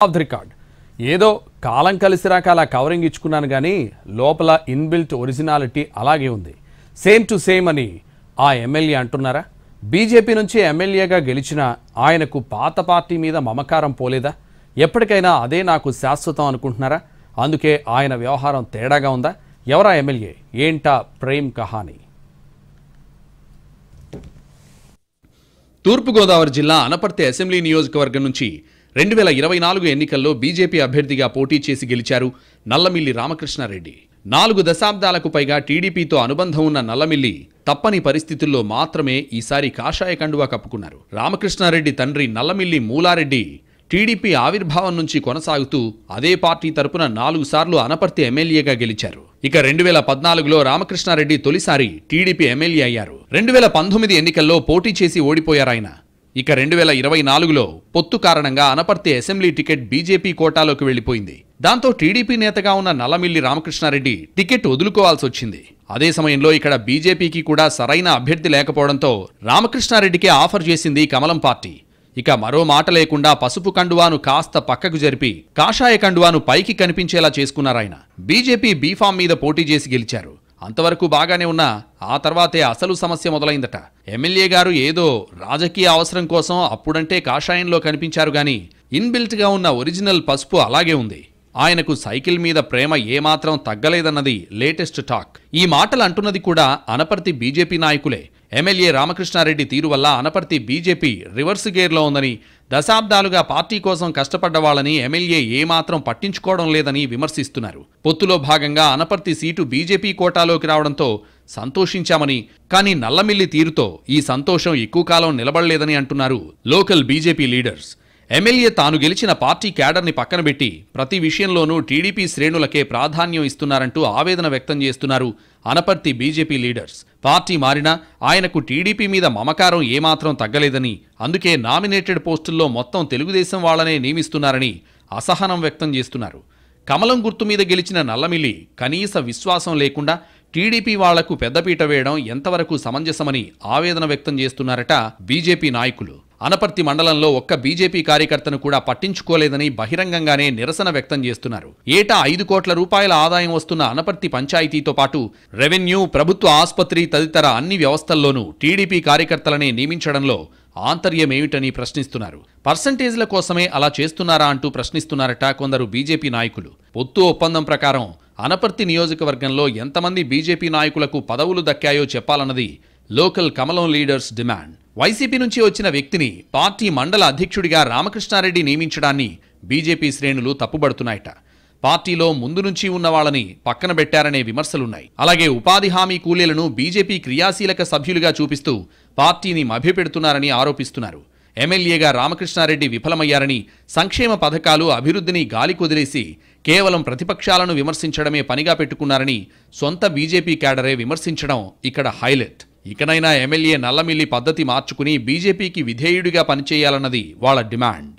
Of the record ఏదో కాలం కలిసిరాక అలా కవరింగ్ ఇచ్చుకున్నాను కానీ లోపల ఇన్బిల్ట్ ఒరిజినాలిటీ అలాగే ఉంది. సేమ్ టు సేమ్ అని ఆ ఎమ్మెల్యే అంటున్నారా? బీజేపీ నుంచి ఎమ్మెల్యేగా గెలిచిన ఆయనకు పాత పార్టీ మీద మమకారం పోలేదా? ఎప్పటికైనా అదే నాకు శాశ్వతం అనుకుంటున్నారా? అందుకే ఆయన వ్యవహారం తేడాగా ఉందా? ఎవరా ఎమ్మెల్యే? ఏంటా ప్రేమ్ కహానీ? తూర్పుగోదావరి జిల్లా అనపర్తి అసెంబ్లీ నియోజకవర్గం నుంచి 2024 ఎన్నికల్లో బీజేపీ అభ్యర్థిగా పోటీ చేసి గెలిచారు నల్లమిల్లి రామకృష్ణారెడ్డి. 4 దశాబ్దాలకు పైగా టీడీపీతో అనుబంధం ఉన్న నల్లమిల్లి తప్పని పరిస్థితుల్లో మాత్రమే ఈసారి కాషాయ కండువా కప్పుకున్నారు. రామకృష్ణారెడ్డి తండ్రి నల్లమిల్లి మూలారెడ్డి టీడీపీ ఆవిర్భావం నుంచి కొనసాగుతూ అదే పార్టీ తరపున 4 సార్లు అనపర్తి ఎమ్మెల్యేగా గెలిచారు. ఇక 2014లో రామకృష్ణారెడ్డి తొలిసారి టీడీపీ ఎమ్మెల్యే అయ్యారు. 2019 ఎన్నికల్లో పోటీ చేసి ఓడిపోయారాయన. ఇక 2024లో పొత్తు కారణంగా అనపర్తి అసెంబ్లీ టికెట్ బీజేపీ కోటాలోకి వెళ్లిపోయింది. దాంతో టీడీపీ నేతగా ఉన్న నల్లమిల్లి రామకృష్ణారెడ్డి టికెట్ వదులుకోవాల్సి వచ్చింది. అదే సమయంలో ఇక్కడ బీజేపీకి కూడా సరైన అభ్యర్థి లేకపోవడంతో రామకృష్ణారెడ్డికే ఆఫర్ చేసింది కమలం పార్టీ. ఇక మరో మాట లేకుండా పసుపు కండువాను కాస్త పక్కకు జరిపి కాషాయ కండువాను పైకి కనిపించేలా చేసుకున్నారాయన. బీజేపీ బీఫామ్ మీద పోటీ చేసి గెలిచారు. అంతవరకు బాగానే ఉన్నా ఆ తర్వాతే అసలు సమస్య మొదలైందట. ఎమ్మెల్యే గారు ఏదో రాజకీయ అవసరం కోసం అప్పుడంటే కాషాయంలో కనిపించారు గాని ఇన్బిల్ట్గా ఉన్న ఒరిజినల్ పసుపు అలాగే ఉంది. ఆయనకు సైకిల్ మీద ప్రేమ ఏమాత్రం తగ్గలేదన్నది లేటెస్ట్ టాక్. ఈ మాటలు అంటున్నది కూడా అనపర్తి బీజేపీ నాయకులే. ఎమ్మెల్యే రామకృష్ణారెడ్డి తీరు వల్ల అనపర్తి బీజేపీ రివర్స్ గేర్లో ఉందని, దశాబ్దాలుగా పార్టీ కోసం కష్టపడ్డవాళ్ళని ఎమ్మెల్యే ఏమాత్రం పట్టించుకోవడం లేదని విమర్శిస్తున్నారు. పొత్తులో భాగంగా అనపర్తి సీటు బీజేపీ కోటాలోకి రావడంతో సంతోషించామని, కానీ నల్లమిల్లి తీరుతో ఈ సంతోషం ఎక్కువ కాలం నిలబడలేదని అంటున్నారు లోకల్ బీజేపీ లీడర్స్. ఎమ్మెల్యే తాను గెలిచిన పార్టీ క్యాడర్ని పక్కన పెట్టి ప్రతి విషయంలోనూ టీడీపీ శ్రేణులకే ప్రాధాన్యం ఇస్తున్నారంటూ ఆవేదన వ్యక్తం చేస్తున్నారు అనపర్తి బీజేపీ లీడర్స్. పార్టీ మారినా ఆయనకు టీడీపీ మీద మమకారం ఏమాత్రం తగ్గలేదని, అందుకే నామినేటెడ్ పోస్టుల్లో మొత్తం తెలుగుదేశం వాళ్లనే నియమిస్తున్నారని అసహనం వ్యక్తం చేస్తున్నారు. కమలం గుర్తు మీద గెలిచిన నల్లమిల్లి కనీస విశ్వాసం లేకుండా టీడీపీ వాళ్లకు పెద్దపీట వేయడం ఎంతవరకు సమంజసమని ఆవేదన వ్యక్తం చేస్తున్నారట బీజేపీ నాయకులు. అనపర్తి మండలంలో ఒక్క బీజేపీ కార్యకర్తను కూడా పట్టించుకోలేదని బహిరంగంగానే నిరసన వ్యక్తం చేస్తున్నారు. ఏటా 5 కోట్ల రూపాయల ఆదాయం వస్తున్న అనపర్తి పంచాయతీతో పాటు రెవెన్యూ, ప్రభుత్వ ఆసుపత్రి తదితర అన్ని వ్యవస్థల్లోనూ టీడీపీ కార్యకర్తలనే నియమించడంలో ఆంతర్యమేమిటని ప్రశ్నిస్తున్నారు. పర్సంటేజ్ల కోసమే అలా చేస్తున్నారా అంటూ ప్రశ్నిస్తున్నారట కొందరు బీజేపీ నాయకులు. పొత్తు ఒప్పందం ప్రకారం అనపర్తి నియోజకవర్గంలో ఎంతమంది బీజేపీ నాయకులకు పదవులు దక్కాయో చెప్పాలన్నది లోకల్ కమలం లీడర్స్ డిమాండ్. వైసీపీ నుంచి వచ్చిన వ్యక్తిని పార్టీ మండల అధ్యక్షుడిగా రామకృష్ణారెడ్డి నియమించడాన్ని బీజేపీ శ్రేణులు తప్పుబడుతున్నాయట. పార్టీలో ముందు నుంచి ఉన్న వాళ్ళని పక్కన పెట్టారనే విమర్శలున్నాయి. అలాగే ఉపాధి హామీ కూలీలను బీజేపీ క్రియాశీలక సభ్యులుగా చూపిస్తూ పార్టీని మభ్యపెడుతున్నారని ఆరోపిస్తున్నారు. ఎమ్మెల్యేగా రామకృష్ణారెడ్డి విఫలమయ్యారని, సంక్షేమ పథకాలు, అభివృద్ధిని గాలి కుదిలేసి కేవలం ప్రతిపక్షాలను విమర్శించడమే పనిగా పెట్టుకున్నారని సొంత బీజేపీ క్యాడరే విమర్శించడం ఇక్కడ హైలైట్. ఇకనైనా ఎమ్మెల్యే నల్లమిల్లి పద్ధతి మార్చుకుని బీజేపీకి విధేయుడిగా పనిచేయాలన్నది వాళ్ళ డిమాండ్.